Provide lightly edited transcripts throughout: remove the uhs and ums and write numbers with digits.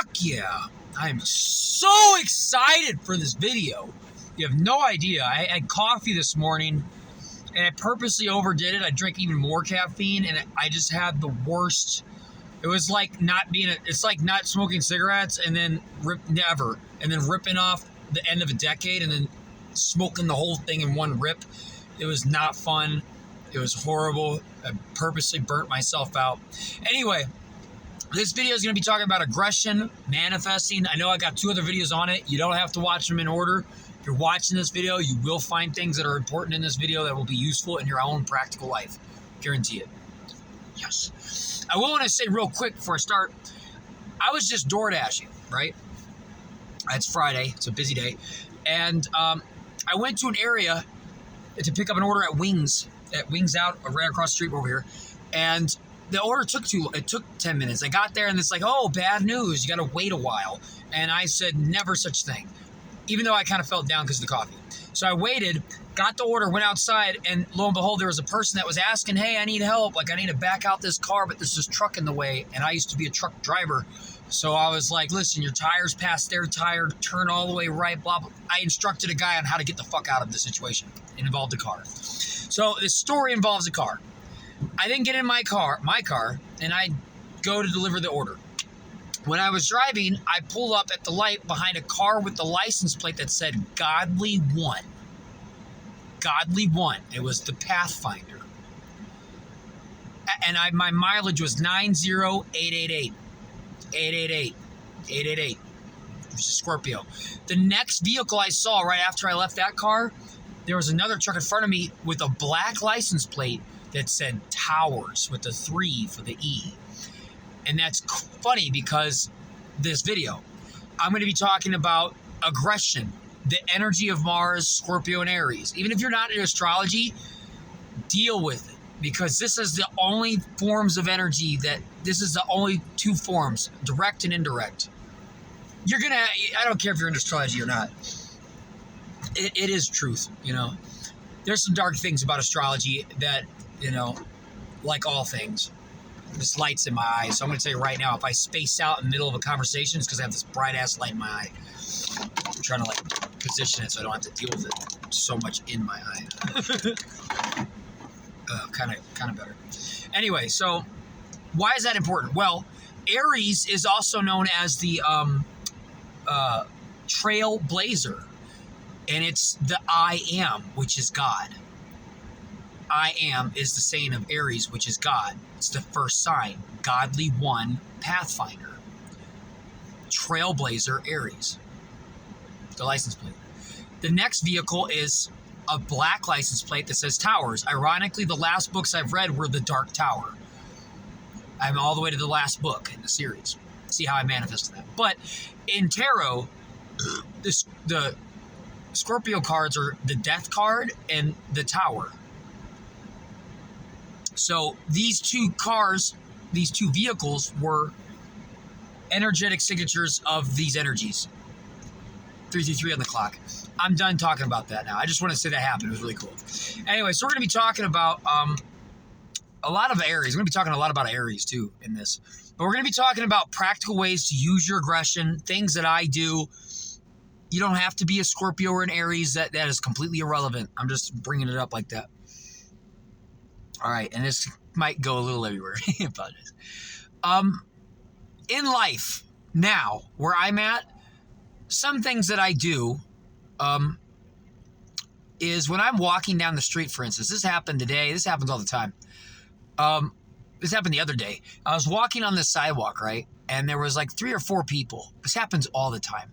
Fuck yeah. I am so excited for this video. You have no idea. I had coffee this morning and I purposely overdid it. I drank even more caffeine and I just had the worst. It was like it's like not smoking cigarettes and then ripping off the end of a decade and then smoking the whole thing in one rip. It was not fun. It was horrible. I purposely burnt myself out. Anyway, this video is going to be talking about aggression, manifesting. I know I got 2 other videos on it. You don't have to watch them in order. If you're watching this video, you will find things that are important in this video that will be useful in your own practical life. Guarantee it. Yes. I will want to say real quick before I start, I was just door dashing, right? It's Friday. It's a busy day. And I went to an area to pick up an order at Wings Out right across the street over here. And the order took 10 minutes. I got there and it's like, oh, bad news. You got to wait a while. And I said, never such thing. Even though I kind of felt down because of the coffee. So I waited, got the order, went outside, and lo and behold, there was a person that was asking, hey, I need help. Like, I need to back out this car, but there's this truck in the way. And I used to be a truck driver. So I was like, listen, your tire's past their tire, turn all the way right, blah, blah. I instructed a guy on how to get the fuck out of the situation. It involved a car. So this story involves a car. I then get in my car, and I go to deliver the order. When I was driving, I pulled up at the light behind a car with the license plate that said Godly One. Godly One. It was the Pathfinder. And my mileage was 90888. 888. It was a Scorpio. The next vehicle I saw right after I left that car, there was another truck in front of me with a black license plate that said Towers with a 3 for the E. And that's funny because this video, I'm going to be talking about aggression, the energy of Mars, Scorpio, and Aries. Even if you're not in astrology, deal with it because this is the only forms of energy this is the only 2 forms, direct and indirect. I don't care if you're in astrology or not. It is truth, you know. There's some dark things about astrology that, you know, like all things. This light's in my eye, so I'm going to tell you right now, if I space out in the middle of a conversation, it's because I have this bright-ass light in my eye. I'm trying to, like, position it so I don't have to deal with it so much in my eye. Kind of better. Anyway, so why is that important? Well, Aries is also known as the trailblazer, and it's the I am, which is God. I am is the saying of Aries, which is God. It's the first sign. Godly One, Pathfinder. Trailblazer, Aries. The license plate. The next vehicle is a black license plate that says Towers. Ironically, the last books I've read were The Dark Tower. I'm all the way to the last book in the series. See how I manifested that. But in tarot, the Scorpio cards are the Death card and the Tower. So these 2 cars, these 2 vehicles were energetic signatures of these energies. 333 on the clock. I'm done talking about that now. I just want to say that happened. It was really cool. Anyway, so we're going to be talking about a lot of Aries. We're going to be talking a lot about Aries too in this. But we're going to be talking about practical ways to use your aggression, things that I do. You don't have to be a Scorpio or an Aries. That is completely irrelevant. I'm just bringing it up like that. All right, and this might go a little everywhere. I apologize. In life, now, where I'm at, some things that I do is when I'm walking down the street, for instance, this happened today. This happens all the time. This happened the other day. I was walking on this sidewalk, right? And there was like 3 or 4 people. This happens all the time.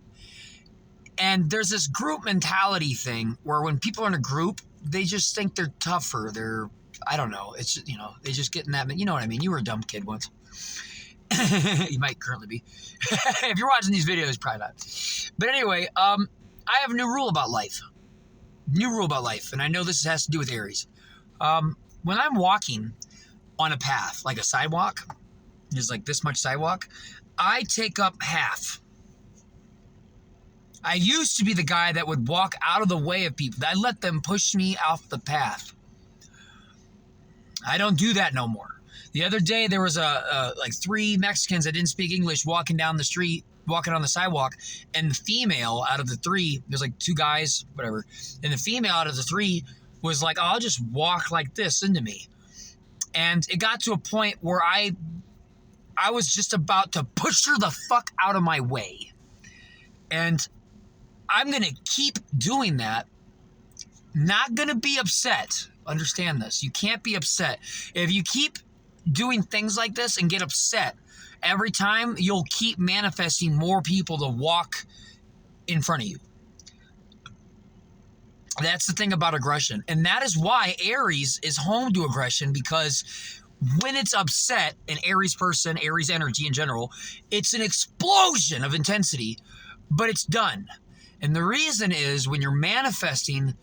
And there's this group mentality thing where when people are in a group, they just think they're tougher. I don't know. It's, you know, they just get in that, you know what I mean? You were a dumb kid once. You might currently be. If you're watching these videos, probably not. But anyway, I have a new rule about life. And I know this has to do with Aries. When I'm walking on a path, like a sidewalk, there's like this much sidewalk, I take up half. I used to be the guy that would walk out of the way of people. I let them push me off the path. I don't do that no more. The other day, there was like 3 Mexicans that didn't speak English walking down the street, walking on the sidewalk, and the female out of the 3, there's like 2 guys, whatever, and the female out of the 3 was like, oh, I'll just walk like this into me. And it got to a point where I was just about to push her the fuck out of my way. And I'm going to keep doing that. Not going to be upset. Understand this. You can't be upset. If you keep doing things like this and get upset every time, you'll keep manifesting more people to walk in front of you. That's the thing about aggression. And that is why Aries is home to aggression, because when it's upset, an Aries person, Aries energy in general, it's an explosion of intensity, but it's done. And the reason is when you're manifesting,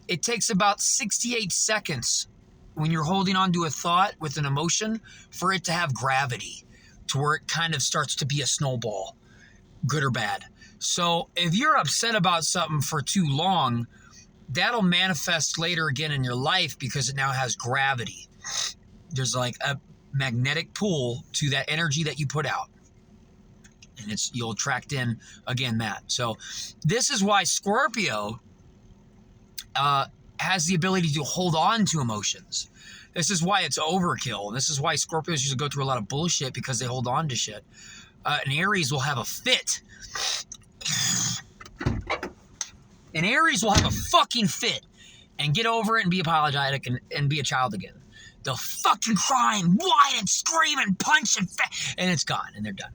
it takes about 68 seconds when you're holding on to a thought with an emotion for it to have gravity to where it kind of starts to be a snowball, good or bad. So if you're upset about something for too long, that'll manifest later again in your life because it now has gravity. There's like a magnetic pull to that energy that you put out. And you'll attract in, again, that. So this is why Scorpio has the ability to hold on to emotions. This is why it's overkill. And this is why Scorpios usually go through a lot of bullshit, because they hold on to shit. And Aries will have a fit. And Aries will have a fucking fit and get over it and be apologetic and be a child again. They'll fucking cry and whine and scream and punch and it's gone and they're done.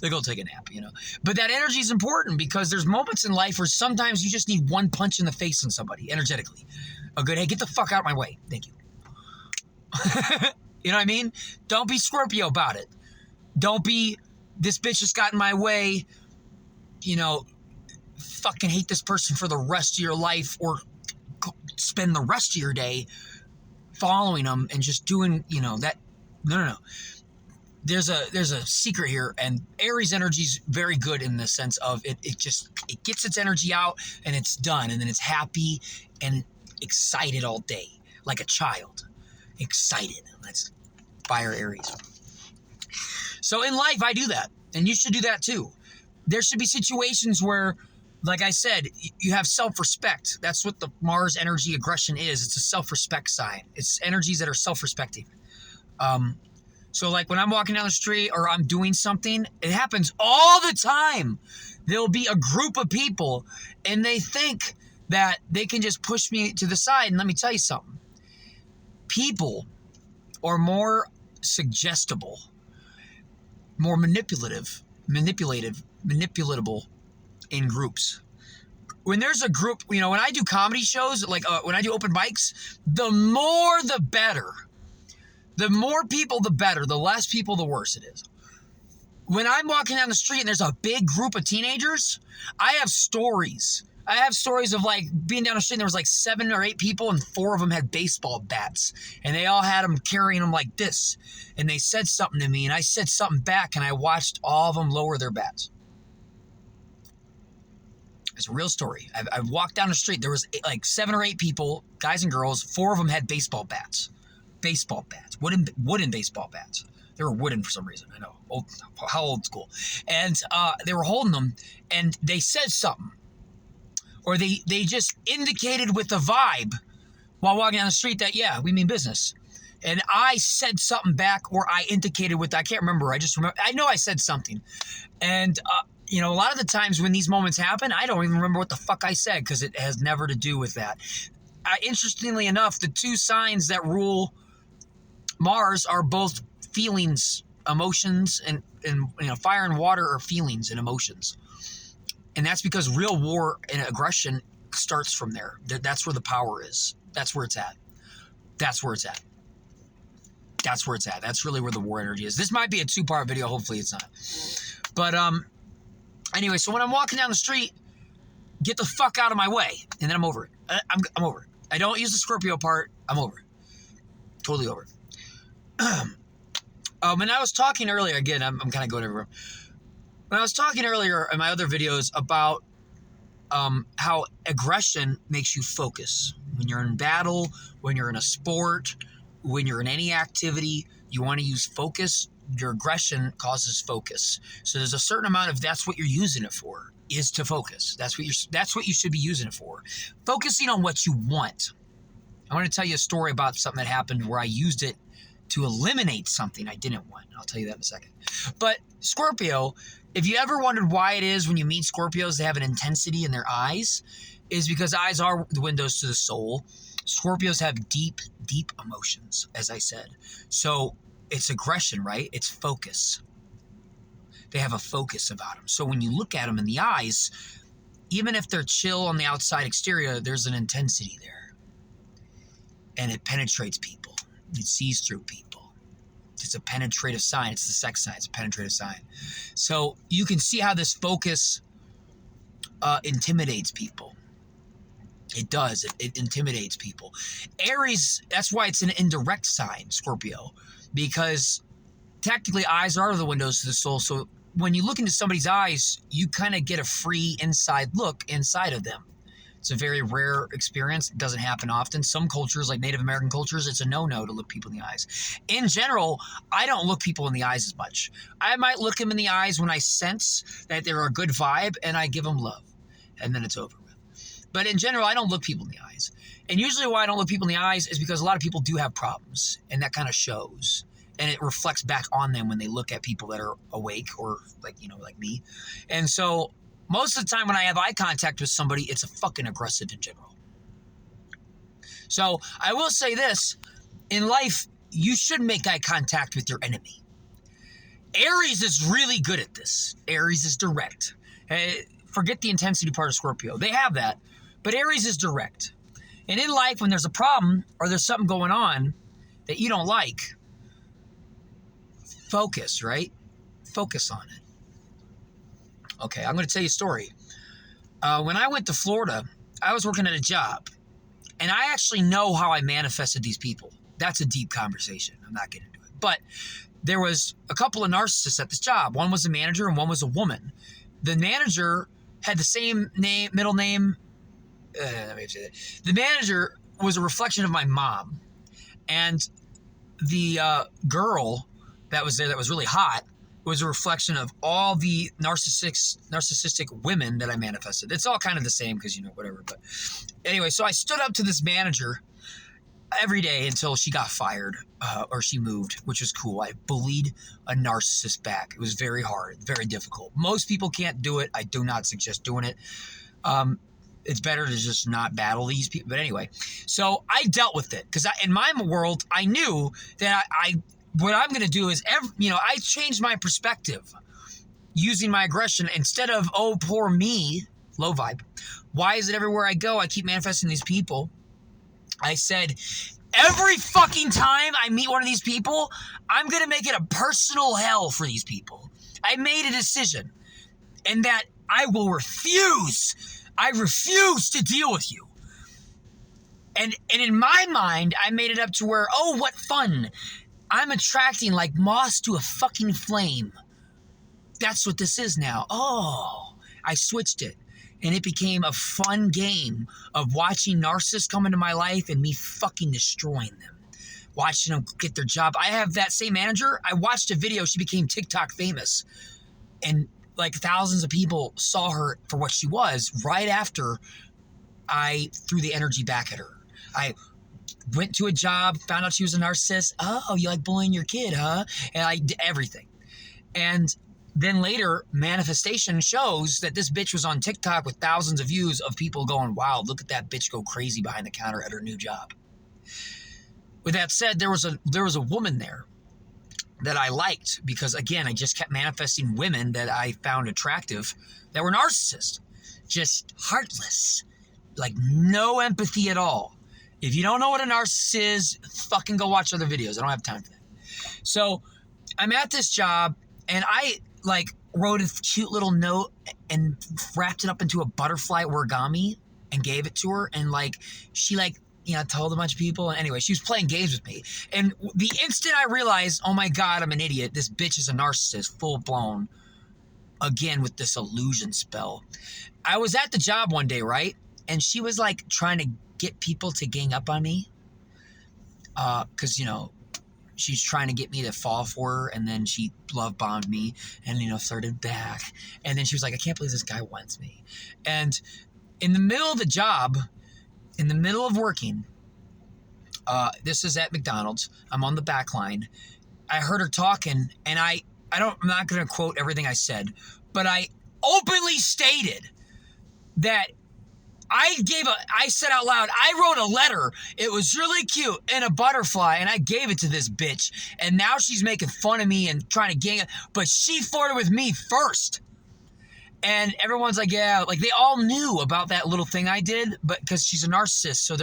They go take a nap, you know. But that energy is important because there's moments in life where sometimes you just need one punch in the face on somebody energetically. A good, hey, get the fuck out of my way. Thank you. You know what I mean? Don't be Scorpio about it. Don't be, this bitch just got in my way, you know, fucking hate this person for the rest of your life, or spend the rest of your day following them and just doing, you know, that. No. There's a secret here, and Aries energy is very good in the sense of it gets its energy out and it's done, and then it's happy and excited all day, like a child. Excited. That's fire Aries. So in life, I do that, and you should do that too. There should be situations where, like I said, you have self-respect. That's what the Mars energy aggression is. It's a self-respect sign. It's energies that are self-respecting. So like when I'm walking down the street or I'm doing something, it happens all the time. There'll be a group of people and they think that they can just push me to the side. And let me tell you something. People are more suggestible, more manipulatable in groups. When there's a group, you know, when I do comedy shows, like when I do open mics, the more the better. The more people, the better. The less people, the worse it is. When I'm walking down the street and there's a big group of teenagers, I have stories. I have stories of like being down the street and there was like 7 or 8 people and 4 of them had baseball bats. And they all had them carrying them like this. And they said something to me and I said something back and I watched all of them lower their bats. It's a real story. I walked down the street. There was like 7 or 8 people, guys and girls. 4 of them had baseball bats. Baseball bats. Wooden baseball bats. They were wooden for some reason. I know. How old school. And they were holding them and they said something. Or they just indicated with the vibe while walking down the street that, yeah, we mean business. And I said something back or I indicated with, I can't remember. I know I said something. And, you know, a lot of the times when these moments happen, I don't even remember what the fuck I said because it has never to do with that. Interestingly enough, the 2 signs that rule Mars are both feelings, emotions, and you know, fire and water are feelings and emotions. And that's because real war and aggression starts from there. That's where the power is. That's where it's at. That's where it's at. That's where it's at. That's really where the war energy is. This might be a 2-part video. Hopefully it's not. But anyway, so when I'm walking down the street, get the fuck out of my way. And then I'm over it. I'm over it. I don't use the Scorpio part. I'm over it. Totally over it. When I was talking earlier, again, I'm kind of going everywhere. When I was talking earlier in my other videos about how aggression makes you focus. When you're in battle, when you're in a sport, when you're in any activity, you want to use focus. Your aggression causes focus. So there's a certain amount of that's what you're using it for, is to focus. That's what you should be using it for. Focusing on what you want. I want to tell you a story about something that happened where I used it to eliminate something I didn't want. I'll tell you that in a second. But Scorpio, if you ever wondered why it is when you meet Scorpios, they have an intensity in their eyes, is because eyes are the windows to the soul. Scorpios have deep, deep emotions, as I said. So it's aggression, right? It's focus. They have a focus about them. So when you look at them in the eyes, even if they're chill on the outside exterior, there's an intensity there. And it penetrates people. It sees through people. It's a penetrative sign. It's the sex sign. It's a penetrative sign. So you can see how this focus intimidates people. It does. It intimidates people. Aries, that's why it's an indirect sign, Scorpio, because technically eyes are the windows to the soul. So when you look into somebody's eyes, you kind of get a free inside look inside of them. It's a very rare experience. It doesn't happen often. Some cultures, like Native American cultures, it's a no-no to look people in the eyes. In general, I don't look people in the eyes as much. I might look them in the eyes when I sense that they're a good vibe and I give them love. And then it's over with. But in general, I don't look people in the eyes. And usually why I don't look people in the eyes is because a lot of people do have problems. And that kind of shows. And it reflects back on them when they look at people that are awake or like me. And so most of the time when I have eye contact with somebody, it's a fucking aggressive in general. So I will say this. In life, you should make eye contact with your enemy. Aries is really good at this. Aries is direct. Forget the intensity part of Scorpio. They have that. But Aries is direct. And in life, when there's a problem or there's something going on that you don't like, focus, right? Focus on it. Okay, I'm going to tell you a story. When I went to Florida, I was working at a job. And I actually know how I manifested these people. That's a deep conversation. I'm not getting into it. But there was a couple of narcissists at this job. One was a manager and one was a woman. The manager had the same name, middle name. The manager was a reflection of my mom. And the girl that was there that was really hot was a reflection of all the narcissistic women that I manifested. It's all kind of the same because, whatever. But anyway, so I stood up to this manager every day until she got fired or she moved, which was cool. I bullied a narcissist back. It was very hard, very difficult. Most people can't do it. I do not suggest doing it. It's better to just not battle these people. But anyway, so I dealt with it because in my world, I knew that what I'm going to do is, I changed my perspective using my aggression instead of, oh, poor me, low vibe. Why is it everywhere I go, I keep manifesting these people? I said, every fucking time I meet one of these people, I'm going to make it a personal hell for these people. I made a decision and that I will refuse. I refuse to deal with you. And in my mind, I made it up to where, oh, what fun. I'm attracting like moss to a fucking flame. That's what this is now. Oh, I switched it. And it became a fun game of watching narcissists come into my life and me fucking destroying them. Watching them get their job. I have that same manager. I watched a video. She became TikTok famous. And like thousands of people saw her for what she was right after I threw the energy back at her. I went to a job, found out she was a narcissist. Oh, you like bullying your kid, huh? And I did everything. And then later, manifestation shows that this bitch was on TikTok with thousands of views of people going, wow, look at that bitch go crazy behind the counter at her new job. With that said, there was a woman there that I liked because, again, I just kept manifesting women that I found attractive that were narcissists. Just heartless. Like no empathy at all. If you don't know what a narcissist is, fucking go watch other videos. I don't have time for that. So I'm at this job and I wrote a cute little note and wrapped it up into a butterfly origami and gave it to her. And she told a bunch of people. And anyway, she was playing games with me. And the instant I realized, oh my God, I'm an idiot. This bitch is a narcissist, full blown. Again, with this illusion spell. I was at the job one day, right? And she was trying to get people to gang up on me. Because, she's trying to get me to fall for her, and then she love bombed me and, flirted back. And then she was like, I can't believe this guy wants me. And in the middle of the job, in the middle of working, this is at McDonald's. I'm on the back line. I heard her talking, and I'm not going to quote everything I said, but I openly stated that I said out loud, I wrote a letter. It was really cute and a butterfly, and I gave it to this bitch. And now she's making fun of me and trying to gang it, but she flirted with me first. And everyone's like, yeah, like they all knew about that little thing I did, but because she's a narcissist, so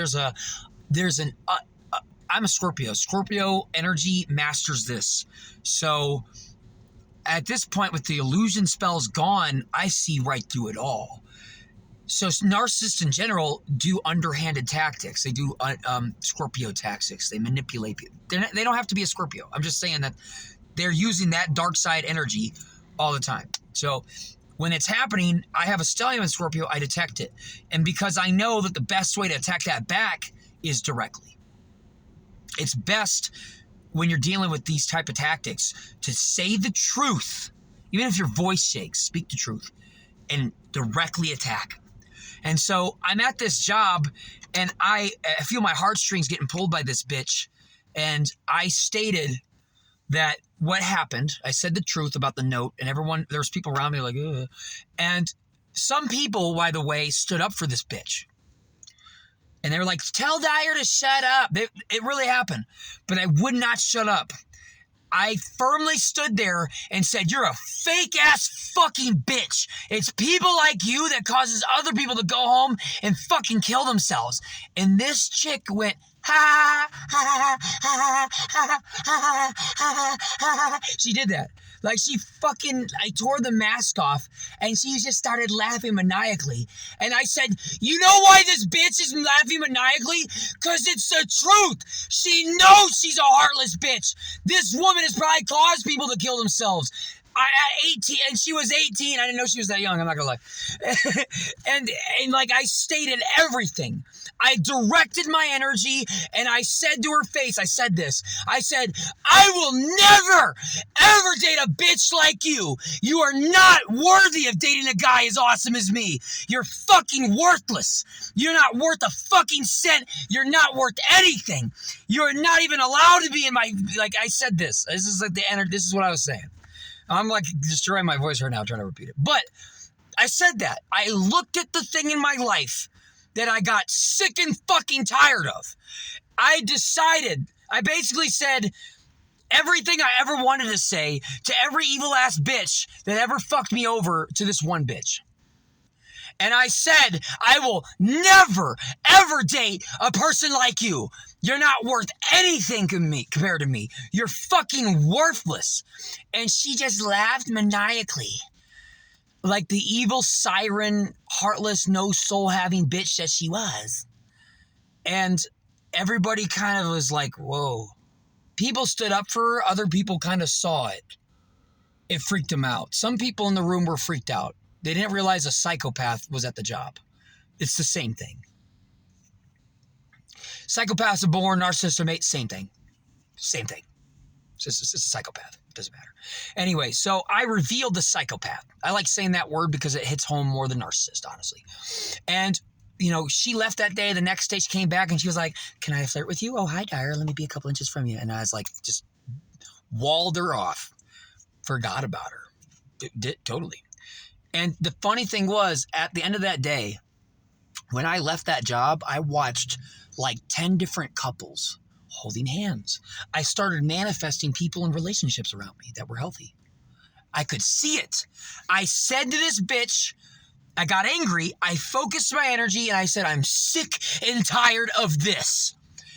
I'm a Scorpio. Scorpio energy masters this. So at this point, with the illusion spells gone, I see right through it all. So narcissists in general do underhanded tactics. They do Scorpio tactics. They manipulate people. They don't have to be a Scorpio. I'm just saying that they're using that dark side energy all the time. So when it's happening, I have a stellium in Scorpio. I detect it. And because I know that the best way to attack that back is directly. It's best when you're dealing with these type of tactics to say the truth, even if your voice shakes, speak the truth and directly attack. And so I'm at this job, and I feel my heartstrings getting pulled by this bitch. And I stated that what happened, I said the truth about the note, and there was people around me like, ugh. And some people, by the way, stood up for this bitch. And they were like, tell Dyer to shut up. It really happened. But I would not shut up. I firmly stood there and said, you're a fake-ass fucking bitch. It's people like you that causes other people to go home and fucking kill themselves. And this chick went, ha, ha, ha, ha, ha, ha, ha, ha. She did that. Like I tore the mask off, and she just started laughing maniacally. And I said, you know why this bitch is laughing maniacally? Because it's the truth. She knows she's a heartless bitch. This woman has probably caused people to kill themselves. At 18, and she was 18. I didn't know she was that young. I'm not gonna lie. and like I stated everything. I directed my energy, and I said to her face, I said this. I said, I will never, ever date a bitch like you. You are not worthy of dating a guy as awesome as me. You're fucking worthless. You're not worth a fucking cent. You're not worth anything. You're not even allowed to be in my, like I said this. This is like the energy. This is what I was saying. I'm like destroying my voice right now trying to repeat it. But I said that. I looked at the thing in my life that I got sick and fucking tired of. I basically said everything I ever wanted to say to every evil ass bitch that ever fucked me over to this one bitch. And I said, I will never, ever date a person like you. You're not worth anything compared to me. You're fucking worthless. And she just laughed maniacally. Like the evil siren, heartless, no soul having bitch that she was. And everybody kind of was like, whoa. People stood up for her. Other people kind of saw it. It freaked them out. Some people in the room were freaked out. They didn't realize a psychopath was at the job. It's the same thing. Psychopaths are born, narcissists are made, same thing. Same thing. It's just a psychopath. It doesn't matter. Anyway, so I revealed the psychopath. I like saying that word because it hits home more than narcissist, honestly. And, she left that day. The next day she came back and she was like, can I flirt with you? Oh, hi, Dyer. Let me be a couple inches from you. And I was like, just walled her off. Forgot about her. Totally. And the funny thing was, at the end of that day, when I left that job, I watched like 10 different couples holding hands. I started manifesting people in relationships around me that were healthy. I could see it. I said to this bitch, I got angry. I focused my energy and I said, I'm sick and tired of this.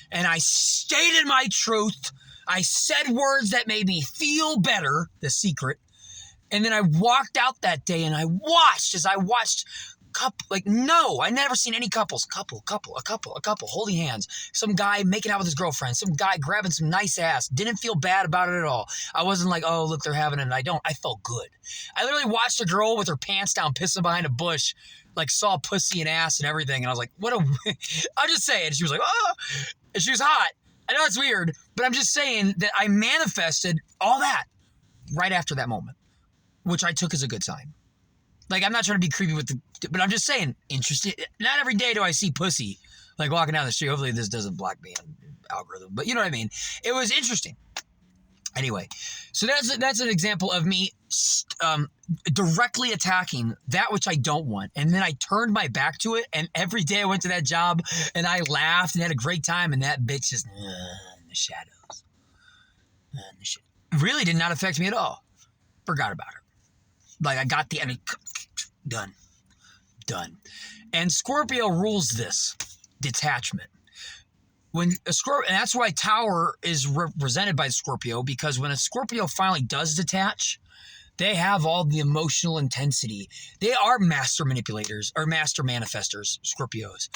And I stated my truth. I said words that made me feel better, the secret. And then I walked out that day and I watched I never seen any couples, a couple holding hands, some guy making out with his girlfriend, some guy grabbing some nice ass, didn't feel bad about it at all. I wasn't like, oh, look, they're having it, and I felt good. I literally watched a girl with her pants down, pissing behind a bush, like saw pussy and ass and everything, and I was like, I'm just saying, she was like, oh, and she was hot. I know it's weird, but I'm just saying that I manifested all that right after that moment, which I took as a good sign. Like, I'm not trying to be creepy but I'm just saying, interesting. Not every day do I see pussy, like, walking down the street. Hopefully this doesn't block me on algorithm, but you know what I mean? It was interesting. Anyway, so that's an example of me directly attacking that which I don't want. And then I turned my back to it, and every day I went to that job, and I laughed and had a great time, and that bitch just in the shadows. Really did not affect me at all. Forgot about her. Like, I got the end. Done. And Scorpio rules this detachment. When a Scorpio, and that's why Tower is represented by Scorpio, because when a Scorpio finally does detach, they have all the emotional intensity. They are master manipulators or master manifestors, Scorpios.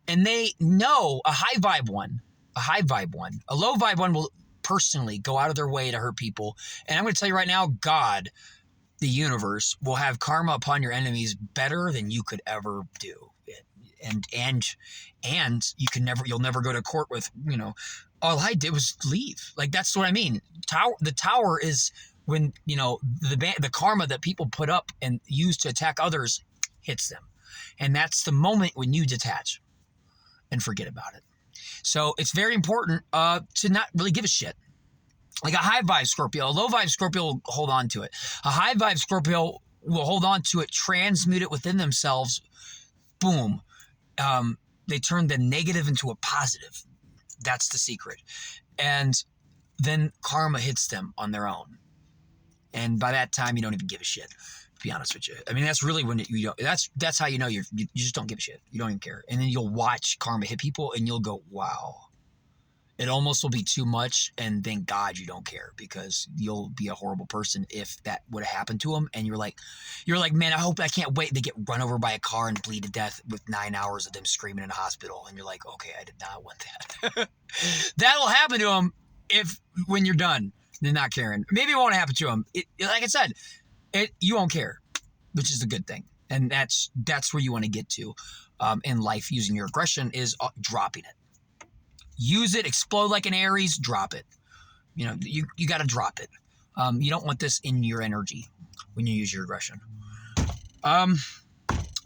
And they know a high vibe one, a low vibe one will personally go out of their way to hurt people. And I'm going to tell you right now, God, the universe, will have karma upon your enemies better than you could ever do. And you'll never go to court with, all I did was leave. Like, that's what I mean. The tower is when, the karma that people put up and use to attack others hits them. And that's the moment when you detach and forget about it. So it's very important to not really give a shit. Like a high vibe Scorpio, a low vibe Scorpio will hold on to it. A high vibe Scorpio will hold on to it, transmute it within themselves. Boom. They turn the negative into a positive. That's the secret. And then karma hits them on their own. And by that time, you don't even give a shit, to be honest with you. I mean, that's really when you don't, that's how you know you just don't give a shit. You don't even care. And then you'll watch karma hit people and you'll go, wow. It almost will be too much, and thank God you don't care, because you'll be a horrible person if that would have happened to them. And you're like, man, I can't wait to get run over by a car and bleed to death with 9 hours of them screaming in a hospital. And you're like, okay, I did not want that. That'll happen to them when you're done. They're not caring. Maybe it won't happen to them. Like I said, you won't care, which is a good thing. And that's where you want to get to in life. Using your aggression is dropping it. Use it, explode like an Aries, drop it. You got to drop it. You don't want this in your energy when you use your aggression. I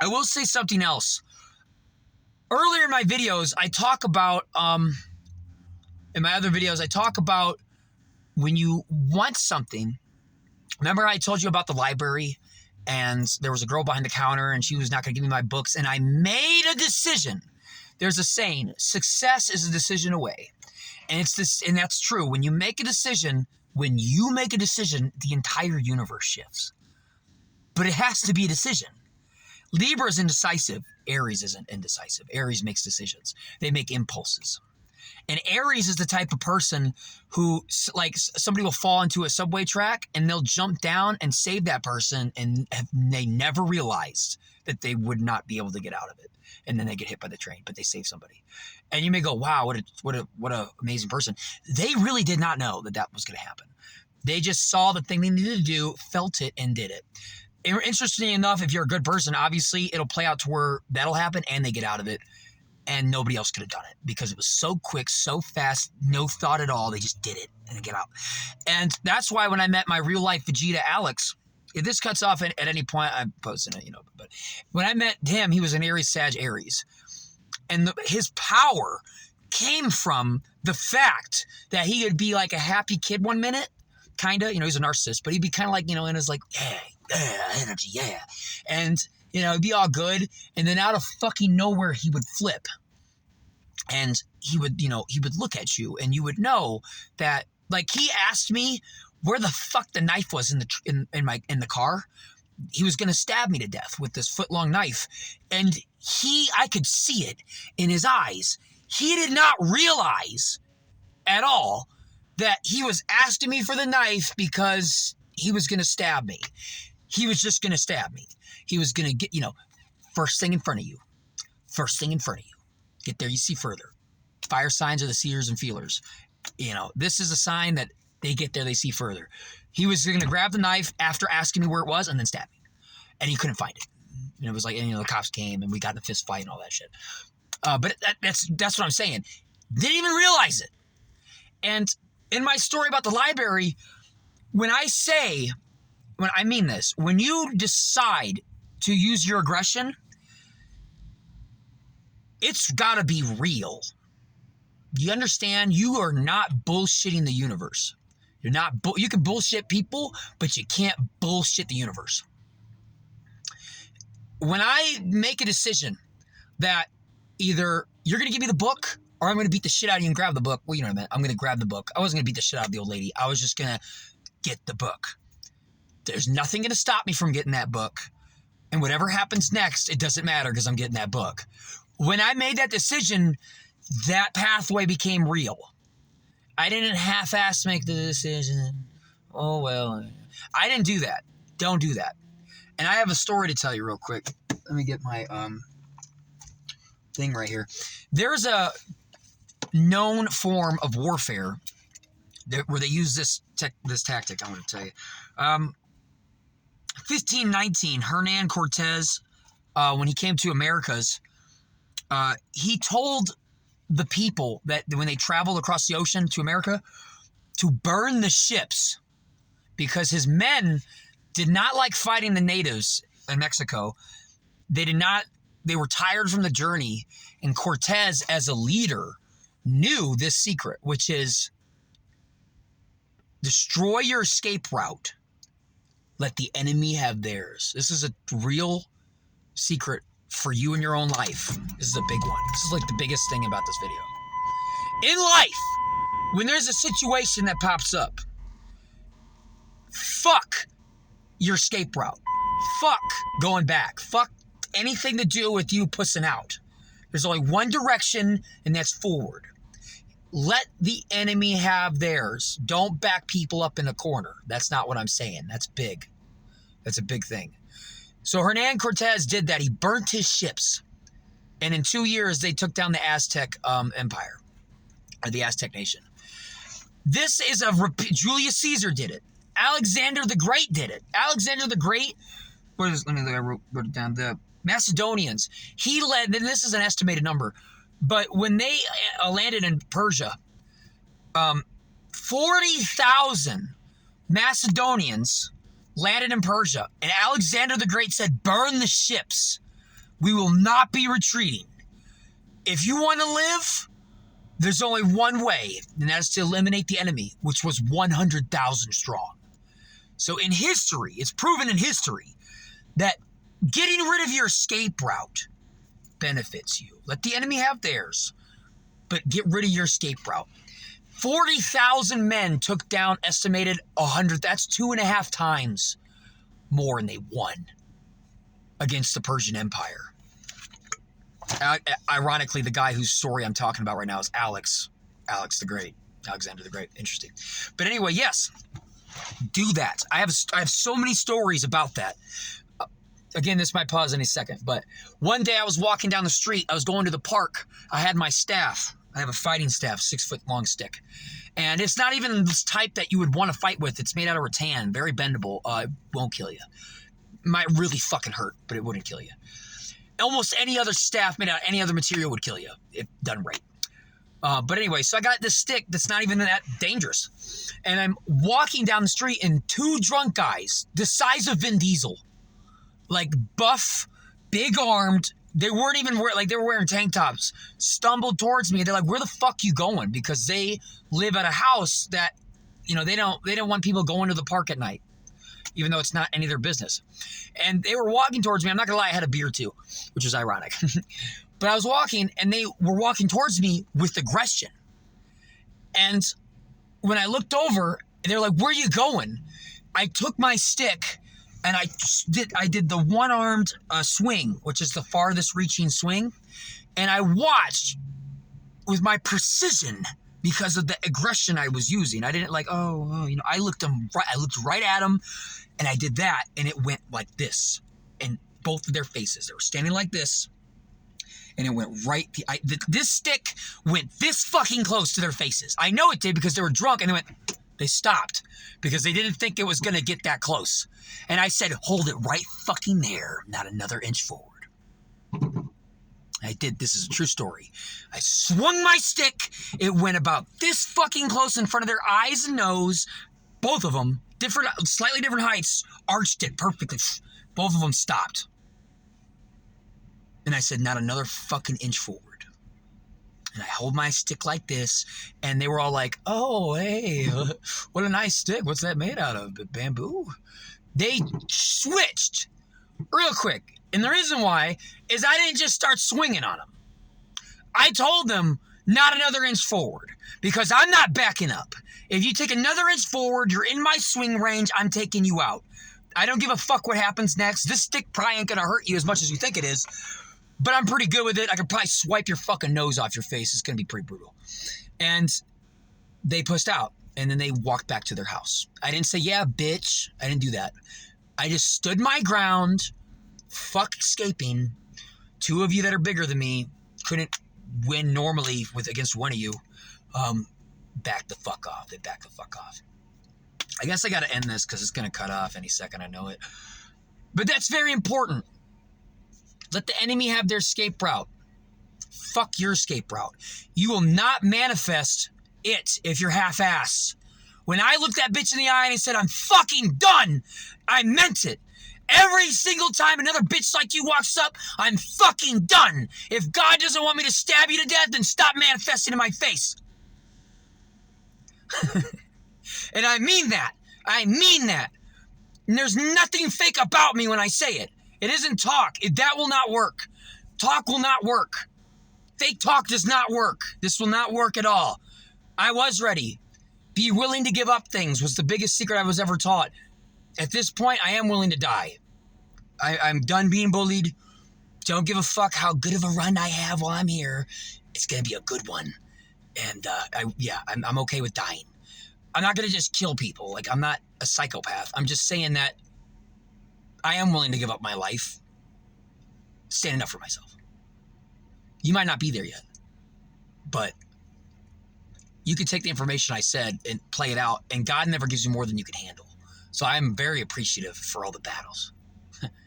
will say something else. Earlier in my videos, I talk about, when you want something. Remember I told you about the library, and there was a girl behind the counter, and she was not going to give me my books, and I made a decision. There's a saying, success is a decision away. And and that's true. When you make a decision, the entire universe shifts. But it has to be a decision. Libra is indecisive. Aries isn't indecisive. Aries makes decisions. They make impulses. And Aries is the type of person who, like, somebody will fall into a subway track and they'll jump down and save that person, and they never realized that they would not be able to get out of it. And then they get hit by the train, but they save somebody. And you may go, wow, what a amazing person. They really did not know that was going to happen. They just saw the thing they needed to do, felt it, and did it. And interestingly enough, if you're a good person, obviously it'll play out to where that'll happen and they get out of it. And nobody else could have done it because it was so quick, so fast, no thought at all. They just did it and they get out. And that's why when I met my real life Vegeta Alex, if this cuts off at any point, I'm posting it, but when I met him, he was an Aries, Sag, Aries. And his power came from the fact that he would be like a happy kid one minute, kind of, he's a narcissist, but he'd be kind of like, in his like, energy, yeah. And, it'd be all good. And then out of fucking nowhere, he would flip. And he would look at you and you would know that, like, he asked me where the fuck the knife was in the car. He was going to stab me to death with this foot-long knife. And I could see it in his eyes. He did not realize at all that he was asking me for the knife because he was going to stab me. He was just going to stab me. He was going to get, first thing in front of you. First thing in front of you. Get there, you see further. Fire signs are the seers and feelers. This is a sign that they get there, they see further. He was going to grab the knife after asking me where it was and then stab me. And he couldn't find it. And it was like, the cops came and we got in a fist fight and all that shit. But that's what I'm saying. Didn't even realize it. And in my story about the library, when I mean this, when you decide to use your aggression, it's got to be real. You understand? You are not bullshitting the universe. You can bullshit people, but you can't bullshit the universe. When I make a decision that either you're going to give me the book or I'm going to beat the shit out of you and grab the book. Well, you know what I meant. I'm going to grab the book. I wasn't going to beat the shit out of the old lady. I was just going to get the book. There's nothing going to stop me from getting that book. And whatever happens next, it doesn't matter because I'm getting that book. When I made that decision, that pathway became real. I didn't half-ass make the decision. Oh, well. I didn't do that. Don't do that. And I have a story to tell you real quick. Let me get my thing right here. There's a known form of warfare where they use this tactic, I want to tell you. 1519, Hernan Cortez, when he came to Americas, he told the people that when they traveled across the ocean to America to burn the ships because his men did not like fighting the natives in Mexico. They were tired from the journey, and Cortez, as a leader, knew this secret, which is destroy your escape route. Let the enemy have theirs. This is a real secret for you in your own life. This is a big one. This is like the biggest thing about this video. In life, when there's a situation that pops up, fuck your escape route. Fuck going back. Fuck anything to do with you pussing out. There's only one direction, and that's forward. Let the enemy have theirs. Don't back people up in a corner. That's not what I'm saying. That's big. That's a big thing. So Hernan Cortez did that. He burnt his ships. And in 2 years, they took down the Aztec Empire, or the Aztec nation. This is Julius Caesar did it. Alexander the Great did it. Alexander the Great, let me look, I wrote it down. The Macedonians, he led, and this is an estimated number, but when they landed in Persia, 40,000 Macedonians landed in Persia, and Alexander the Great said, burn the ships. We will not be retreating. If you want to live, there's only one way, and that is to eliminate the enemy, which was 100,000 strong. So in history, it's proven in history that getting rid of your escape route benefits you. Let the enemy have theirs, but get rid of your escape route. 40,000 men took down estimated 100. That's 2.5 times more, and they won against the Persian Empire. Ironically, the guy whose story I'm talking about right now is Alex the Great. Alexander the Great. Interesting. But anyway, yes, do that. I have so many stories about that. Again, this might pause any second, but one day I was walking down the street. I was going to the park. I had my staff. I have a fighting staff, 6-foot long stick. And it's not even this type that you would want to fight with. It's made out of rattan, very bendable. It won't kill you. It might really fucking hurt, but it wouldn't kill you. Almost any other staff made out of any other material would kill you if done right. But anyway, so I got this stick that's not even that dangerous. And I'm walking down the street, and 2 drunk guys, the size of Vin Diesel, like buff, big-armed, they weren't even they were wearing tank tops, stumbled towards me. They're like, where the fuck you going? Because they live at a house that, they don't want people going to the park at night, even though it's not any of their business. And they were walking towards me. I'm not going to lie, I had a beer too, which is ironic. But I was walking, and they were walking towards me with aggression. And when I looked over, they're like, where are you going? I took my stick, and I did the one-armed swing, which is the farthest reaching swing. And I watched with my precision because of the aggression I was using. I didn't I looked right at them, and I did that, and it went like this in both of their faces. They were standing like this, and it went right. This stick went this fucking close to their faces. I know it did because they were drunk, and they stopped because they didn't think it was going to get that close. And I said, hold it right fucking there, not another inch forward. I did. This is a true story. I swung my stick. It went about this fucking close in front of their eyes and nose. Both of them, slightly different heights, arched it perfectly. Both of them stopped. And I said, not another fucking inch forward. And I hold my stick like this, and they were all like, oh, hey, what a nice stick. What's that made out of? Bamboo? They switched real quick. And the reason why is I didn't just start swinging on them. I told them not another inch forward because I'm not backing up. If you take another inch forward, you're in my swing range, I'm taking you out. I don't give a fuck what happens next. This stick probably ain't going to hurt you as much as you think it is, but I'm pretty good with it. I could probably swipe your fucking nose off your face. It's going to be pretty brutal. And they pushed out, and then they walked back to their house. I didn't say, yeah, bitch. I didn't do that. I just stood my ground. Fuck escaping. Two of you that are bigger than me couldn't win normally against one of you. Back the fuck off. They back the fuck off. I guess I got to end this because it's going to cut off any second. I know it. But that's very important. Let the enemy have their escape route. Fuck your escape route. You will not manifest it if you're half-ass. When I looked that bitch in the eye and I said, I'm fucking done, I meant it. Every single time another bitch like you walks up, I'm fucking done. If God doesn't want me to stab you to death, then stop manifesting in my face. And I mean that. I mean that. And there's nothing fake about me when I say it. It isn't talk. That will not work. Talk will not work. Fake talk does not work. This will not work at all. I was ready. Be willing to give up things was the biggest secret I was ever taught. At this point, I am willing to die. I'm done being bullied. Don't give a fuck how good of a run I have while I'm here. It's going to be a good one. And I'm okay with dying. I'm not going to just kill people. Like, I'm not a psychopath. I'm just saying that I am willing to give up my life, standing up for myself. You might not be there yet, but you can take the information I said and play it out, and God never gives you more than you can handle. So I'm very appreciative for all the battles.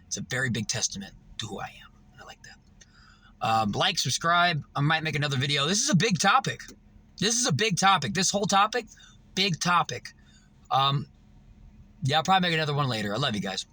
It's a very big testament to who I am. I like that. Like, subscribe. I might make another video. This is a big topic. This whole topic, big topic. I'll probably make another one later. I love you guys.